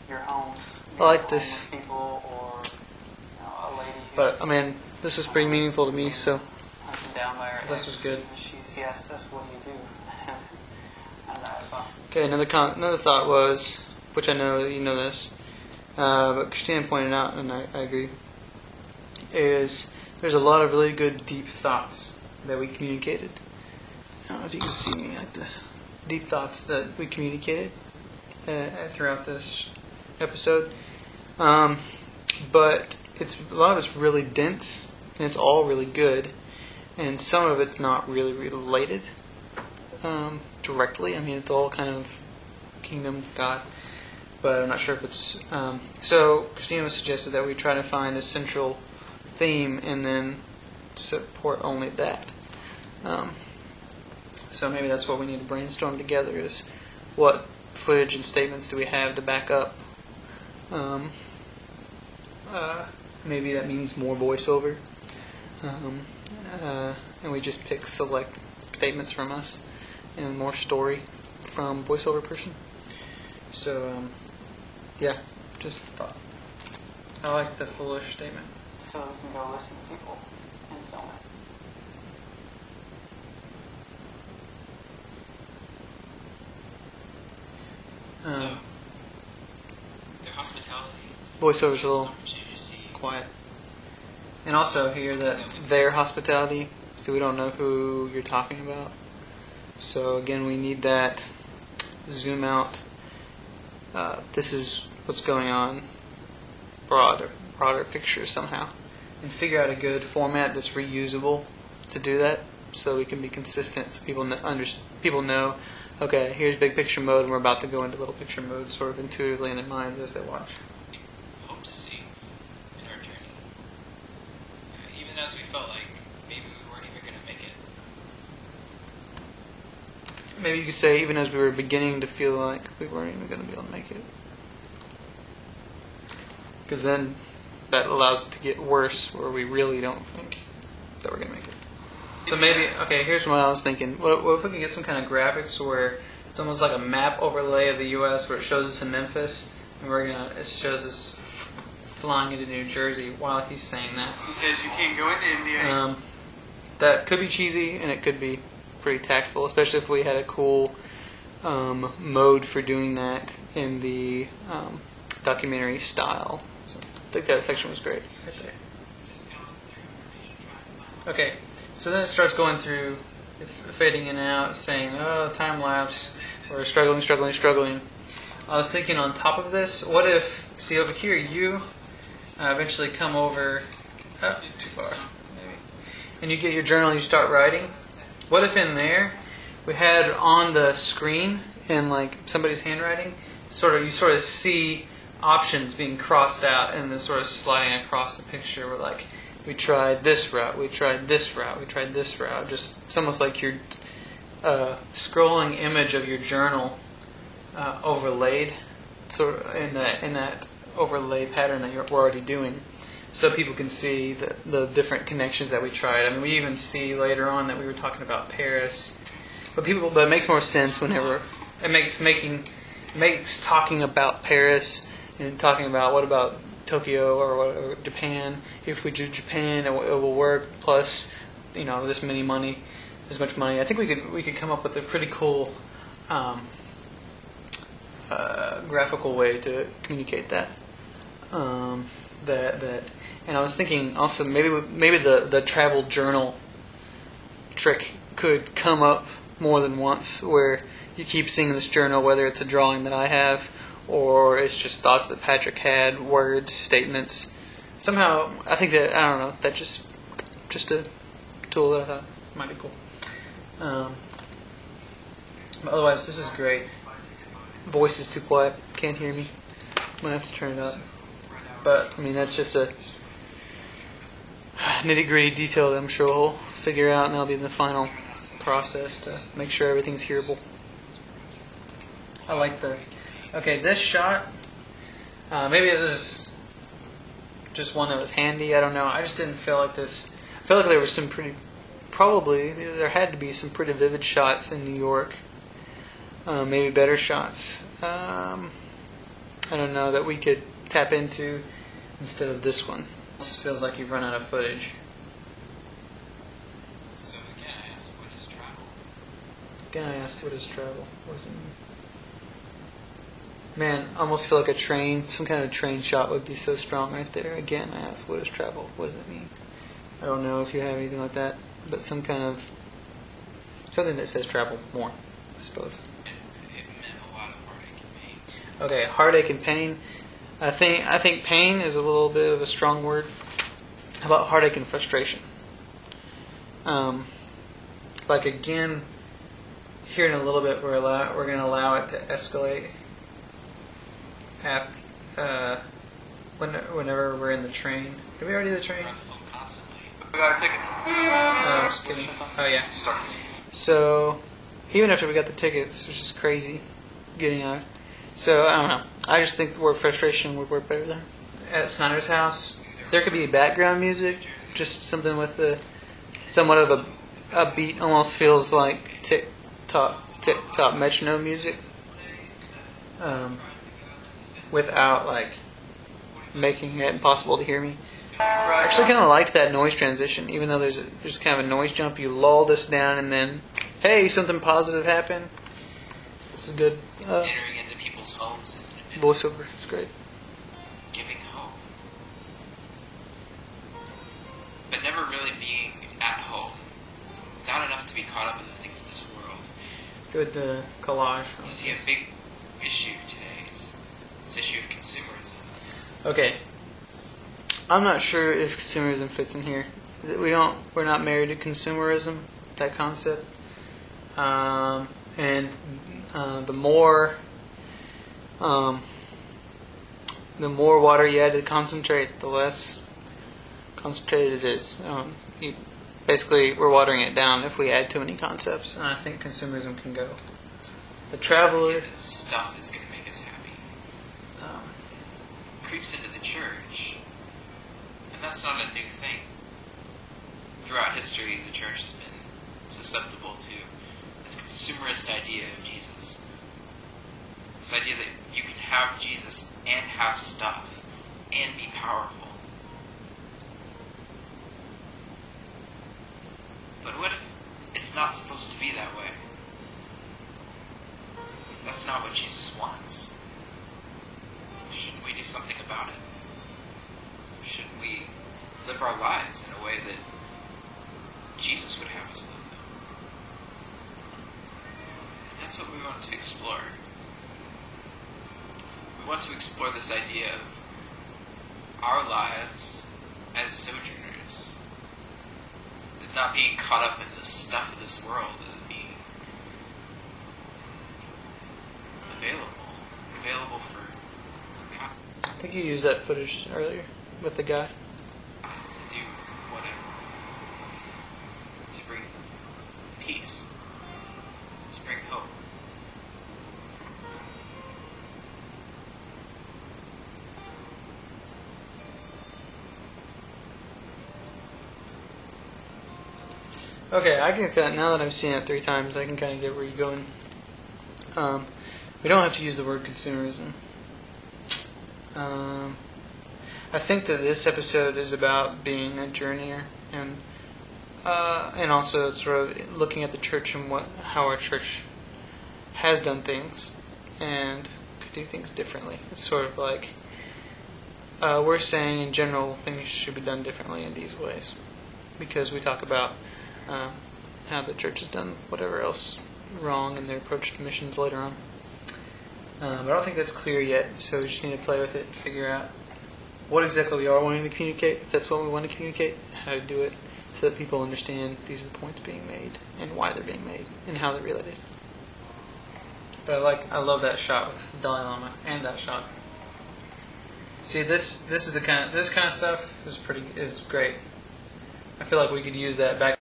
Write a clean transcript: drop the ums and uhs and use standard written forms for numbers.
your homes. I like this. People or a lady. But I mean, this was pretty meaningful to me, so down by her this was good. She's yes, that's what you do. And that's fun. Okay, another thought was, which I know that you know this, but Christina pointed out, and I agree, is there's a lot of really good deep thoughts that we communicated. I don't know if you can see me like this. Deep thoughts that we communicated throughout this episode. But a lot of it's really dense, and it's all really good, and some of it's not really related directly. I mean, it's all kind of kingdom, God, but I'm not sure if it's... so Christina suggested that we try to find a central theme and then support only that. So maybe that's what we need to brainstorm together, is what footage and statements do we have to back up. Maybe that means more voiceover, and we just pick select statements from us and more story from voiceover person. So yeah, just thought. I like the foolish statement. So we can go listen to people and film it. Their hospitality. Voiceover's a little quiet. And also here that their hospitality, so we don't know who you're talking about. So again, we need that zoom out. This is what's going on, broader picture somehow, and figure out a good format that's reusable to do that, so we can be consistent, so people know. Okay, here's big picture mode, and we're about to go into little picture mode, sort of intuitively in their minds as they watch. Hope to see in our journey, even as we felt like maybe we weren't even going to make it. Maybe you could say, even as we were beginning to feel like we weren't even going to be able to make it. Because then that allows it to get worse, where we really don't think that we're going to make it. So maybe, okay, here's what I was thinking. What if we can get some kind of graphics where it's almost like a map overlay of the U.S. where it shows us in Memphis, and it shows us flying into New Jersey while he's saying that. Because you can't go into India. That could be cheesy, and it could be pretty tactful, especially if we had a cool mode for doing that in the documentary style. So I think that section was great right there. Okay, so then it starts going through, fading in and out, saying, oh, time lapse, or struggling. I was thinking on top of this, what if, see over here, you eventually come over, too far, maybe, and you get your journal and you start writing. What if in there we had on the screen in like somebody's handwriting, you sort of see options being crossed out and then sort of sliding across the picture. We're like, we tried this route, we tried this route, we tried this route. Just it's almost like you're scrolling image of your journal overlaid, sort of in that overlay pattern that we're already doing, so people can see the different connections that we tried. I mean, we even see later on that we were talking about Paris, but it makes more sense whenever it makes talking about Paris and talking about what about Tokyo or Japan. If we do Japan, it will work. Plus, this much money. I think we could come up with a pretty cool graphical way to communicate that. And I was thinking also maybe the travel journal trick could come up more than once, where you keep seeing this journal, whether it's a drawing that I have or it's just thoughts that Patrick had, words, statements. Somehow, I think that, I don't know, that's just a tool that I thought might be cool. But otherwise, this is great. Voice is too quiet, can't hear me. Might have to turn it up. But, I mean, that's just a nitty-gritty detail that I'm sure we'll figure out, and that'll be in the final process to make sure everything's hearable. I like this shot, maybe it was just one that was handy, I don't know. I just didn't feel like this. I felt like there was there had to be some pretty vivid shots in New York. Maybe better shots. I don't know, that we could tap into instead of this one. This feels like you've run out of footage. So again, I asked, what is travel? Again, I ask, what is travel? What does it mean? Man, I almost feel like a train, some kind of train shot would be so strong right there. Again, I ask, what is travel? What does it mean? I don't know if you have anything like that, but some kind of, something that says travel more, I suppose. It meant a lot of heartache and pain. Okay, heartache and pain. I think pain is a little bit of a strong word. How about heartache and frustration? Like again, here in a little bit, we're going to allow it to escalate. Whenever we're in the train. Did we already do the train? Run the phone constantly. We got our tickets. I'm just kidding. Oh yeah. So even after we got the tickets, which is crazy, getting out. So I don't know. I just think the word frustration would work better there. At Snyder's house, there could be background music, just something with somewhat of a beat, almost feels like tick tock metronome music, without like making it impossible to hear me. I actually kind of liked that noise transition, even though there's just kind of a noise jump. You lulled us down, and then, hey, something positive happened. This is good. Entering into people's homes and Voiceover, it's great. giving hope. But never really being at home. Not enough to be caught up in the things of this world. Good collage. You see, a big issue today is this issue of consumerism. Okay. I'm not sure if consumerism fits in here. We're not married to consumerism, that concept. And the more water you add to the concentrate, the less concentrated it is. Basically, we're watering it down if we add too many concepts, and I think consumerism can go. The traveler. This stuff is going to make us happy. Creeps into the church. And that's not a new thing. Throughout history, the church has been susceptible to this consumerist idea of Jesus. This idea that you can have Jesus and have stuff and be powerful. But what if it's not supposed to be that way? That's not what Jesus wants. Shouldn't we do something about it? Shouldn't we live our lives in a way that Jesus would have us live them? And that's what we want to explore. We want to explore this idea of our lives as sojourners. Not being caught up in the stuff of this world, as being available for God. I think you used that footage earlier with the guy. To do whatever. To bring peace. To bring hope. Okay, I can now that I've seen it 3 times, I can kind of get where you're going. We don't have to use the word consumerism. I think that this episode is about being a journeyer and also sort of looking at the church and how our church has done things and could do things differently. It's sort of like we're saying in general things should be done differently in these ways because we talk about how the church has done whatever else wrong in their approach to missions later on. But I don't think that's clear yet, so we just need to play with it and figure out what exactly we are wanting to communicate, if that's what we want to communicate, how to do it, so that people understand these are the points being made and why they're being made and how they're related. But I love that shot with the Dalai Lama and that shot. See, this kind of stuff is great. I feel like we could use that back